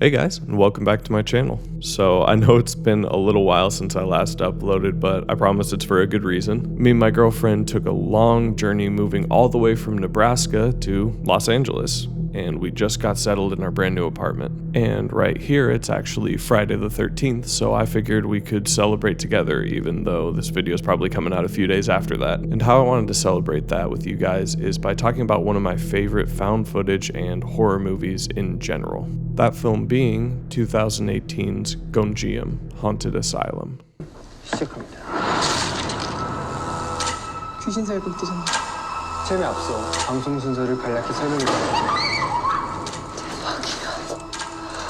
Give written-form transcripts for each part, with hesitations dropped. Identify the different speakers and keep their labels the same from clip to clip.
Speaker 1: Hey guys, and welcome back to my channel. So I know it's been a little while since I last uploaded, but I promise it's for a good reason. Me and my girlfriend took a long journey moving all the way from Nebraska to Los Angeles, and we just got settled in our brand new apartment. And right here, it's actually Friday the 13th, so I figured we could celebrate together, even though this video is probably coming out a few days after that. And how I wanted to celebrate that with you guys is by talking about one of my favorite found footage and horror movies in general. That film being 2018's Gonjiam, Haunted Asylum.
Speaker 2: 시작합니다. 귀신살 극대장. 체험에 앞서 방송 순서를 간략히 설명해드릴게요.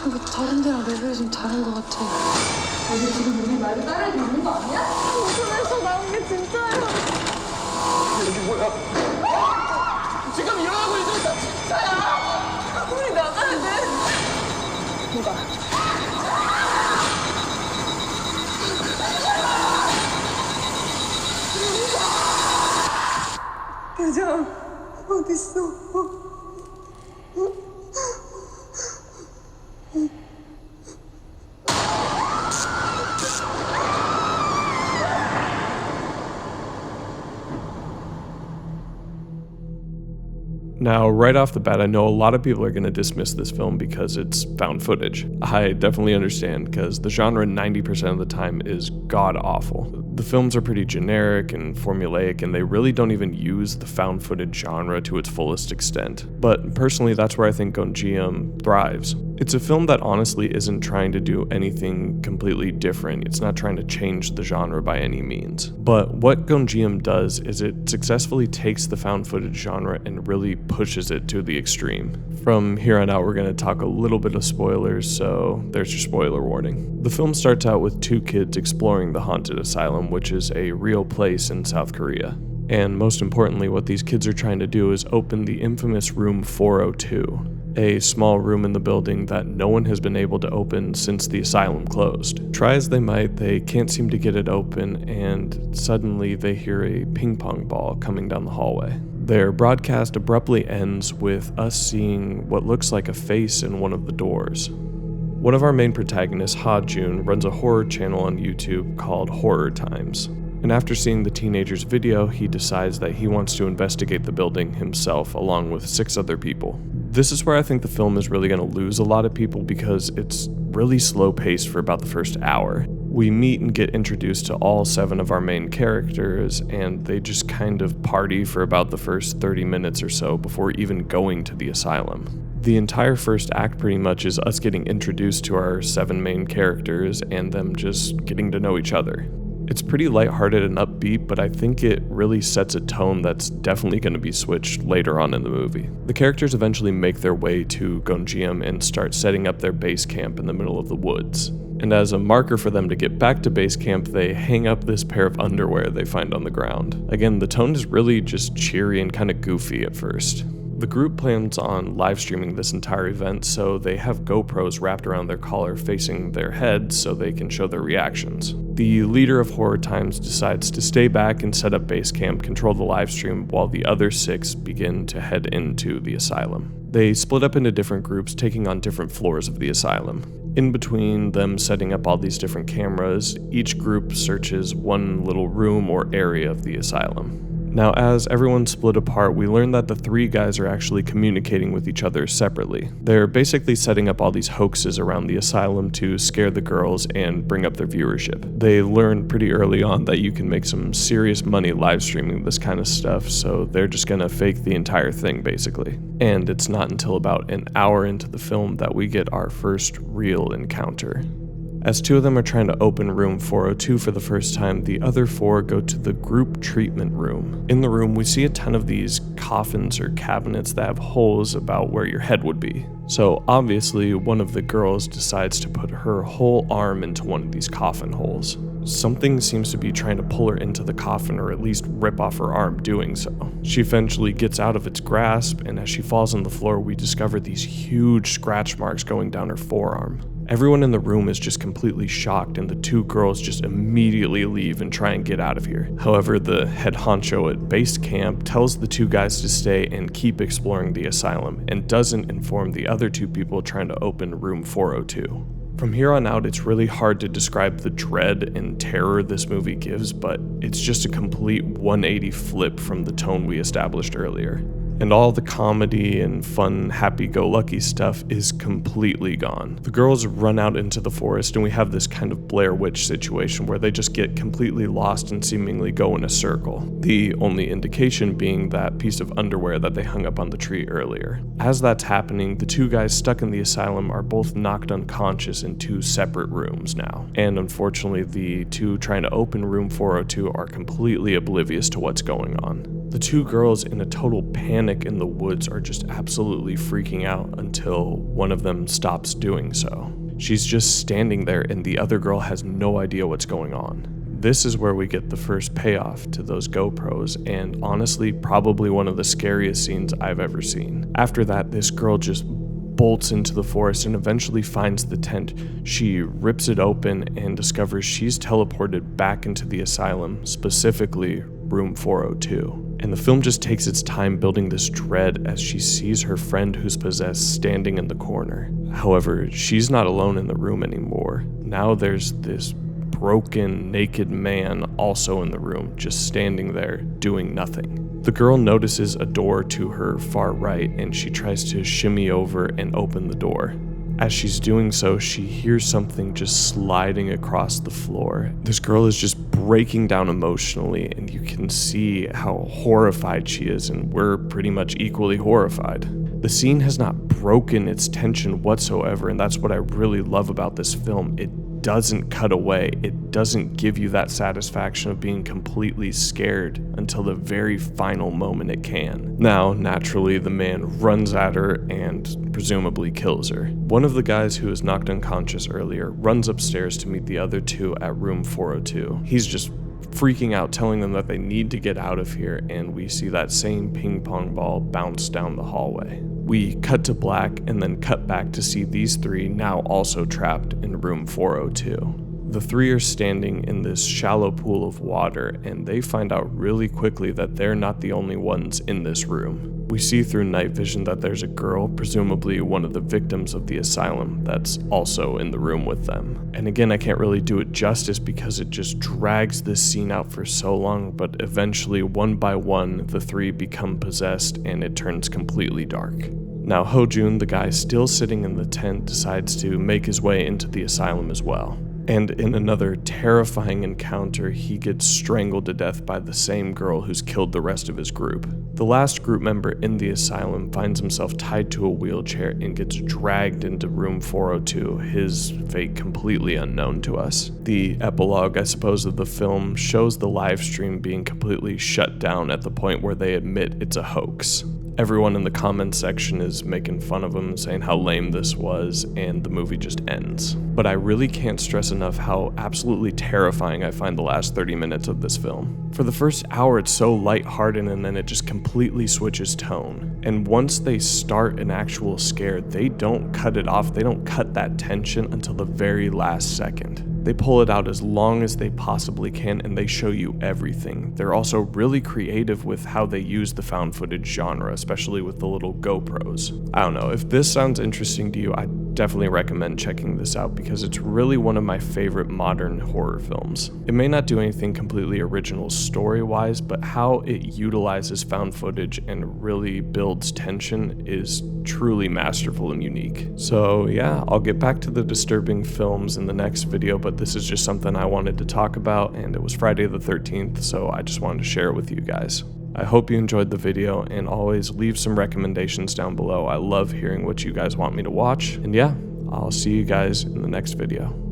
Speaker 3: 이거 다른 데랑 레벨이 좀 다른 것 같아.
Speaker 4: 여기 지금 우리 말을 따라야 되는 거 아니야?
Speaker 3: 웃음에서 나온 게 진짜예요.
Speaker 2: 여기 뭐야?
Speaker 4: 지금 일어나고 있는 거 진짜야! 우리 나가야 돼! 누가? 대장, 어딨어?
Speaker 1: Now, right off the bat, I know a lot of people are going to dismiss this film because it's found footage. I definitely understand, because the genre 90% of the time is god-awful. The films are pretty generic and formulaic, and they really don't even use the found footage genre to its fullest extent. But personally, that's where I think Gonjiam thrives. It's a film that honestly isn't trying to do anything completely different. It's not trying to change the genre by any means. But what Gonjiam does is it successfully takes the found footage genre and really pushes it to the extreme. From here on out, we're going to talk a little bit of spoilers, so there's your spoiler warning. The film starts out with two kids exploring the haunted asylum, which is a real place in South Korea. And most importantly, what these kids are trying to do is open the infamous room 402, a small room in the building that no one has been able to open since the asylum closed. Try as they might, they can't seem to get it open, and suddenly they hear a ping pong ball coming down the hallway. Their broadcast abruptly ends with us seeing what looks like a face in one of the doors. One of our main protagonists, Ha Jun, runs a horror channel on YouTube called Horror Times. And after seeing the teenager's video, he decides that he wants to investigate the building himself along with 6 other people. This is where I think the film is really going to lose a lot of people because it's really slow paced for about the first hour. We meet and get introduced to all 7 of our main characters, and they just kind of party for about the first 30 minutes or so before even going to the asylum. The entire first act pretty much is us getting introduced to our 7 main characters and them just getting to know each other. It's pretty lighthearted and upbeat, but I think it really sets a tone that's definitely going to be switched later on in the movie. The characters eventually make their way to Gonjiam and start setting up their base camp in the middle of the woods. And as a marker for them to get back to base camp, they hang up this pair of underwear they find on the ground. Again, the tone is really just cheery and kind of goofy at first. The group plans on live streaming this entire event, so they have GoPros wrapped around their collar facing their heads so they can show their reactions. The leader of Horror Times decides to stay back and set up base camp, control the live stream, while the other 6 begin to head into the asylum. They split up into different groups, taking on different floors of the asylum. In between them setting up all these different cameras, each group searches one little room or area of the asylum. Now, as everyone split apart, we learn that the 3 guys are actually communicating with each other separately. They're basically setting up all these hoaxes around the asylum to scare the girls and bring up their viewership. They learn pretty early on that you can make some serious money live streaming this kind of stuff, so they're just gonna fake the entire thing basically. And it's not until about an hour into the film that we get our first real encounter. As 2 of them are trying to open room 402 for the first time, the other 4 go to the group treatment room. In the room, we see a ton of these coffins or cabinets that have holes about where your head would be. So obviously, one of the girls decides to put her whole arm into one of these coffin holes. Something seems to be trying to pull her into the coffin or at least rip off her arm doing so. She eventually gets out of its grasp, and as she falls on the floor, we discover these huge scratch marks going down her forearm. Everyone in the room is just completely shocked, and the two girls just immediately leave and try and get out of here. However, the head honcho at base camp tells the two guys to stay and keep exploring the asylum, and doesn't inform the other two people trying to open room 402. From here on out, it's really hard to describe the dread and terror this movie gives, but it's just a complete 180 flip from the tone we established earlier. And all the comedy and fun, happy-go-lucky stuff is completely gone. The girls run out into the forest, and we have this kind of Blair Witch situation where they just get completely lost and seemingly go in a circle. The only indication being that piece of underwear that they hung up on the tree earlier. As that's happening, the two guys stuck in the asylum are both knocked unconscious in two separate rooms now. And unfortunately, the two trying to open room 402 are completely oblivious to what's going on. The two girls, in a total panic in the woods, are just absolutely freaking out until one of them stops doing so. She's just standing there, and the other girl has no idea what's going on. This is where we get the first payoff to those GoPros, and honestly, probably one of the scariest scenes I've ever seen. After that, this girl just bolts into the forest and eventually finds the tent. She rips it open and discovers she's teleported back into the asylum, specifically room 402. And the film just takes its time building this dread as she sees her friend who's possessed standing in the corner. However, she's not alone in the room anymore. Now there's this broken, naked man also in the room, just standing there doing nothing. The girl notices a door to her far right, and she tries to shimmy over and open the door. As she's doing so, she hears something just sliding across the floor. This girl is just breaking down emotionally, and you can see how horrified she is, and we're pretty much equally horrified. The scene has not broken its tension whatsoever, and that's what I really love about this film. It doesn't cut away. It doesn't give you that satisfaction of being completely scared until the very final moment it can. Now, naturally, the man runs at her and presumably kills her. One of the guys who was knocked unconscious earlier runs upstairs to meet the other two at room 402. He's just freaking out, telling them that they need to get out of here, and we see that same ping pong ball bounce down the hallway. We cut to black and then cut back to see these three now also trapped in room 402. The three are standing in this shallow pool of water, and they find out really quickly that they're not the only ones in this room. We see through night vision that there's a girl, presumably one of the victims of the asylum, that's also in the room with them. And again, I can't really do it justice because it just drags this scene out for so long, but eventually, one by one, the three become possessed and it turns completely dark. Now, Ho-Jun, the guy still sitting in the tent, decides to make his way into the asylum as well. And in another terrifying encounter, he gets strangled to death by the same girl who's killed the rest of his group. The last group member in the asylum finds himself tied to a wheelchair and gets dragged into room 402, his fate completely unknown to us. The epilogue, I suppose, of the film shows the live stream being completely shut down at the point where they admit it's a hoax. Everyone in the comments section is making fun of him, saying how lame this was, and the movie just ends. But I really can't stress enough how absolutely terrifying I find the last 30 minutes of this film. For the first hour, it's so lighthearted, and then it just completely switches tone. And once they start an actual scare, they don't cut it off, they don't cut that tension until the very last second. They pull it out as long as they possibly can, and they show you everything. They're also really creative with how they use the found footage genre, especially with the little GoPros. I don't know, if this sounds interesting to you, I definitely recommend checking this out because it's really one of my favorite modern horror films. It may not do anything completely original story-wise, but how it utilizes found footage and really builds tension is truly masterful and unique. So yeah, I'll get back to the disturbing films in the next video, but this is just something I wanted to talk about, and it was Friday the 13th, so I just wanted to share it with you guys. I hope you enjoyed the video, and always leave some recommendations down below. I love hearing what you guys want me to watch, and yeah, I'll see you guys in the next video.